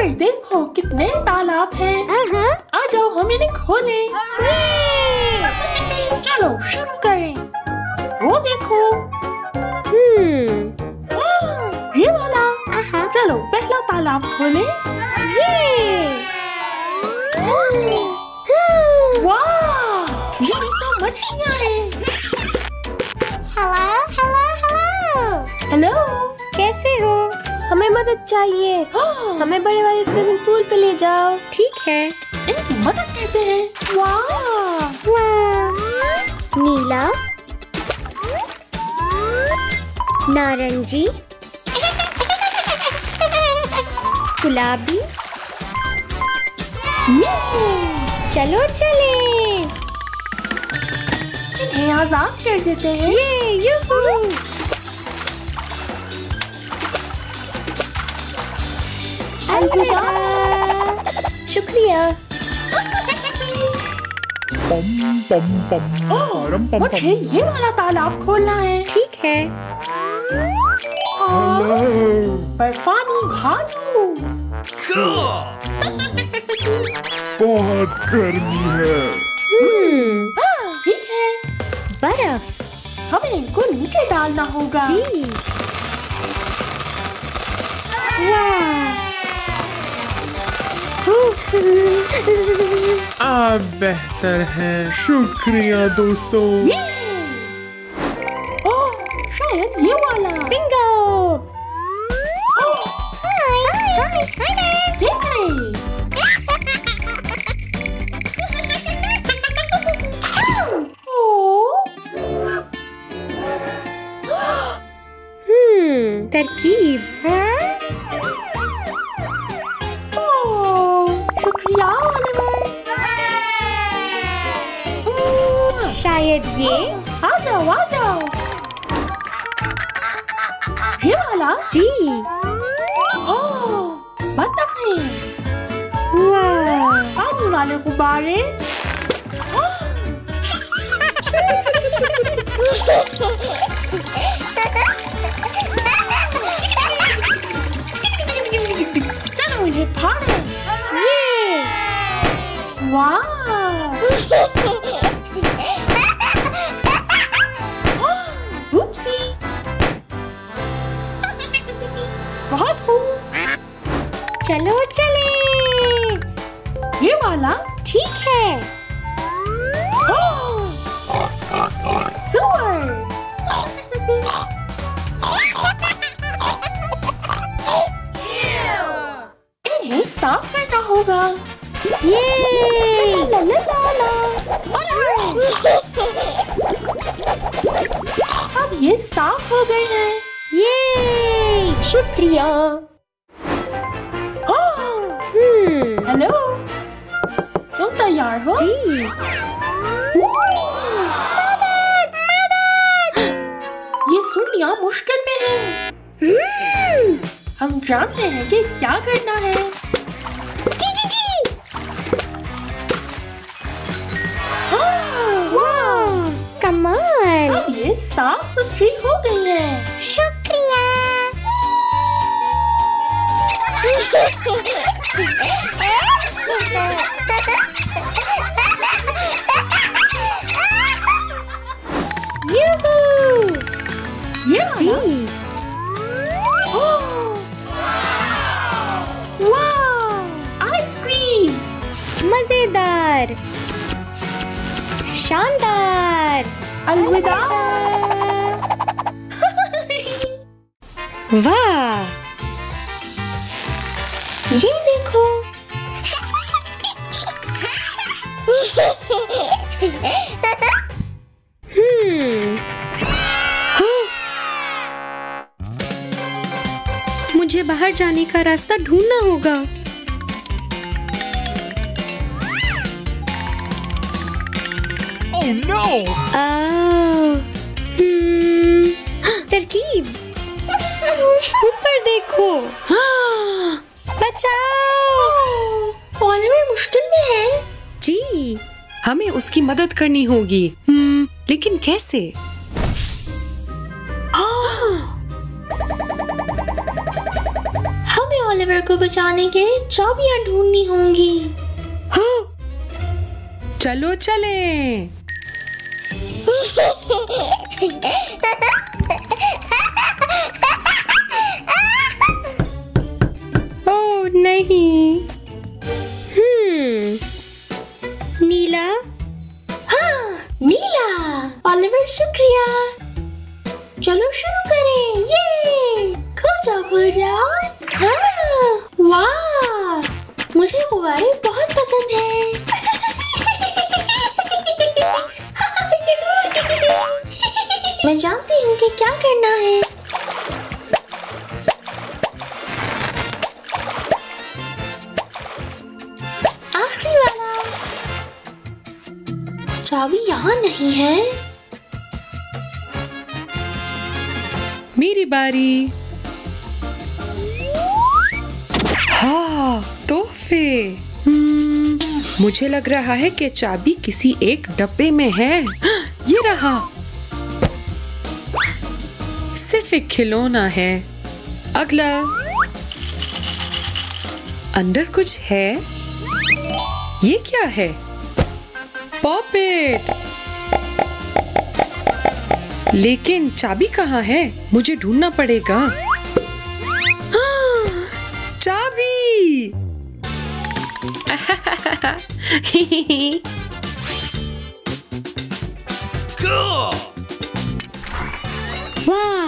Oliver देखो कितने तालाब हैं। आ जाओ हम इन्हें खोलें। चलो शुरू करें। वो देखो ये वाला। चलो पहला तालाब खोलें। वाह ये तो मछलियाँ हैं। हेलो कैसे हो? हमें मदद चाहिए। हमें बड़े वाले स्विमिंग पूल पे ले जाओ। ठीक है, इनकी मदद करते हैं। वाह नीला, नारंगी, गुलाबी। ये चलो चले। इन्हें आजाद कर देते हैं। यूहू। अलविदा। शुक्रिया। मुझे ये वाला तालाब खोलना है। ठीक है। बर्फानी भालू। बहुत गर्मी है। ठीक है, बर्फ। हमें इनको नीचे डालना होगा। जी। वाह। आप बेहतर हैं। शुक्रिया दोस्तों। ओह, शायद ये वाला। बिंगो। देख रहे। तरकीब। शुक्रिया ओलिवर। शायद ये। आ जाओ। ये वाला। जी। बतखें। वाह। पानी वाले गुब्बारे। चलो इन्हें फाड़ो। वाह उपसी। बहुत खूब। चलो चले। ये वाला। ठीक है। सुअर। इन्हें साफ करना होगा। ये ला ला ला ला। अब ये साफ हो गए हैं। ये शुक्रिया। हेलो, तुम तैयार हो? जी। ये सुनिया मुश्किल में है। हम जानते हैं कि क्या करना है। वाह कमाल। अब ये साफ सुथरी हो गई है। शुक्रिया। यूहू। ये जी। वाह आइसक्रीम। मजेदार। शानदार। अलविदा। वाह ये देखो। मुझे बाहर जाने का रास्ता ढूंढना होगा। Oh no! तरकीब। ऊपर देखो। बचाओ। ओलिवर मुश्किल में है। जी, हमें उसकी मदद करनी होगी। लेकिन कैसे? हमें ओलिवर को बचाने के लिए चाबियां ढूंढनी होंगी। हाँ, चलो चलें। ओह नहीं। नीला। हाँ, नीला। ओलिवर शुक्रिया। चलो शुरू करें। ये खो जाओ। हाँ, वाह, मुझे गुब्बारे बहुत पसंद हैं। मैं जानती हूँ कि क्या करना है। आखिरी वाला। चाबी यहाँ नहीं है। मेरी बारी। हाँ, तोहफे। मुझे लग रहा है कि चाबी किसी एक डब्बे में है। ये रहा। सिर्फ एक खिलौना है। अगला। अंदर कुछ है। ये क्या है? पॉपेट। लेकिन चाबी कहाँ है? मुझे ढूंढना पड़ेगा। चाबी। वाह,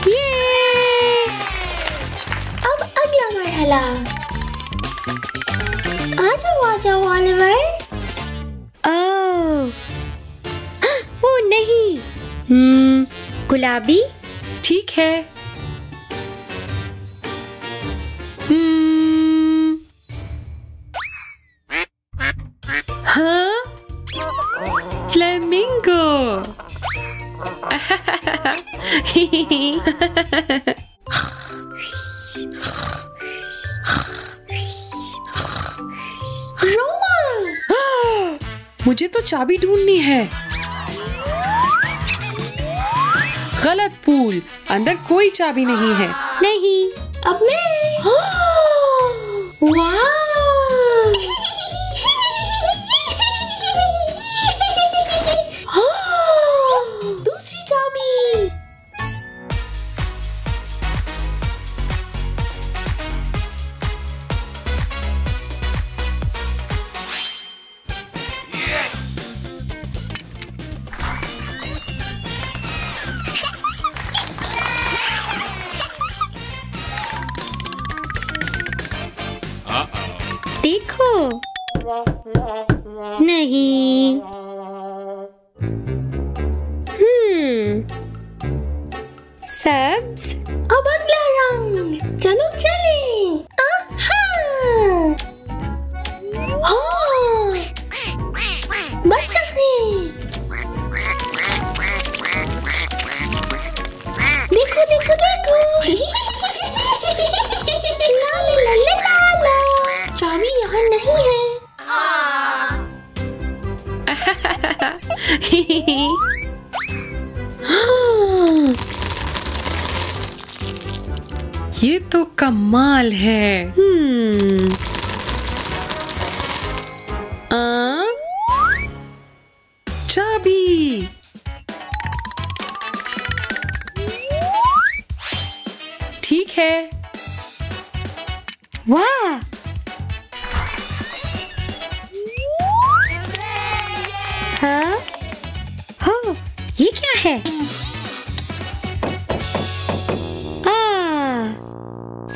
ये। अब अगला मरहला। आ जाओ ओलिवर। ओह नहीं। गुलाबी। ठीक है। हाँ, फ्लेमिंगो। मुझे तो चाबी ढूंढनी है। गलत पूल। अंदर कोई चाबी नहीं है। नहीं। अब मैं। वाह, दूसरी चाबी। देखो। नहीं। सब्ज। अब अगला रंग। चलो चले। देखो देखो देखो। ला ला ला ला ला। चाबी यहाँ नहीं है। ये तो कमाल है। चाबी। ठीक है। वाह, हाँ, हो, ये क्या है?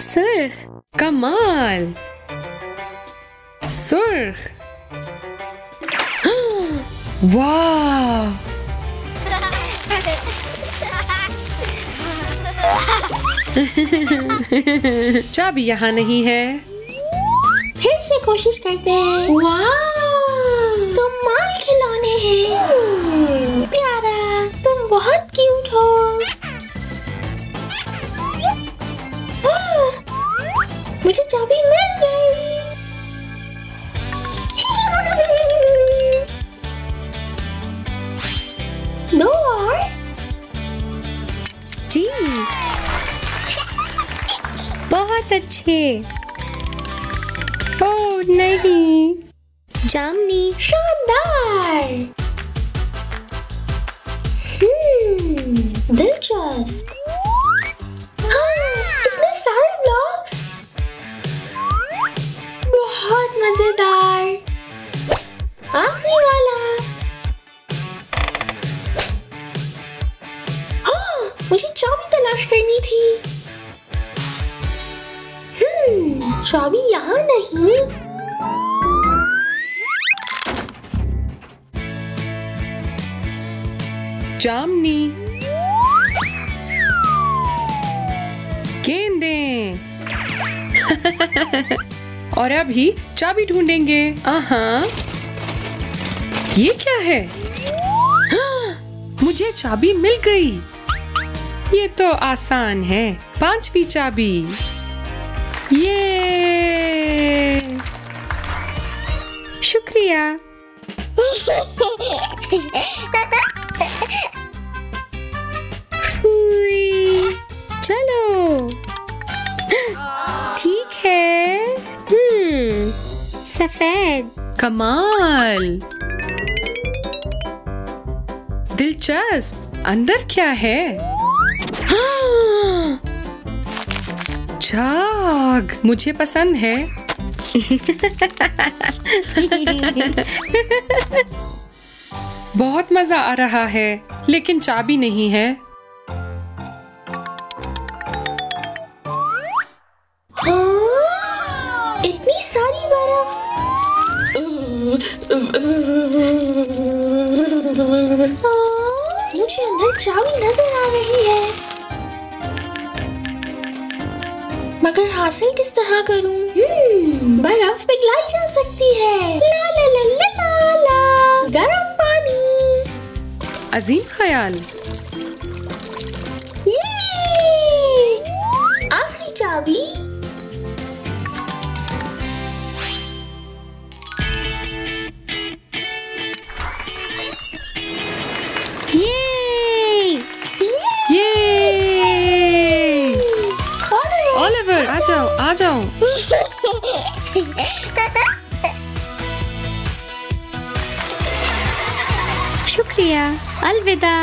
सुर्ख। कमाल। सुर्ख। वाह, चाबी यहाँ नहीं है। फिर से कोशिश करते हैं। वाह, कमाल खिलौने हैं। प्यारा, तुम बहुत क्यूट हो। मुझे चाबी मिल गई। दो और। जी। बहुत अच्छे। ओह नहीं, जामनी। शानदार। दिलचस्प। हाँ, इतने सारे ब्लॉक्स। बहुत मजेदार। आखिरी वाला। हाँ, मुझे चाबी तलाश करनी थी। चाबी यहाँ नहीं। जामनी, गेंदें। और अभी चाबी ढूंढेंगे। ये क्या है? मुझे चाबी मिल गई। ये तो आसान है। 5वीं चाबी। ये शुक्रिया। चलो ठीक है। सफेद। कमाल। दिलचस्प। अंदर क्या है? झाग, मुझे पसंद है। बहुत मजा आ रहा है, लेकिन चाबी नहीं है। इतनी सारी बर्फ। मुझे अंदर चाबी नजर आ रही है, मगर हासिल किस तरह करूं? बर्फ पिघलाई जा सकती है। ला ला ला ला ला ला। गरम पानी। अजीम ख्याल। ये आखिरी चाबी। ओलिवर, आ जाओ, आ जाओ। शुक्रिया। अलविदा।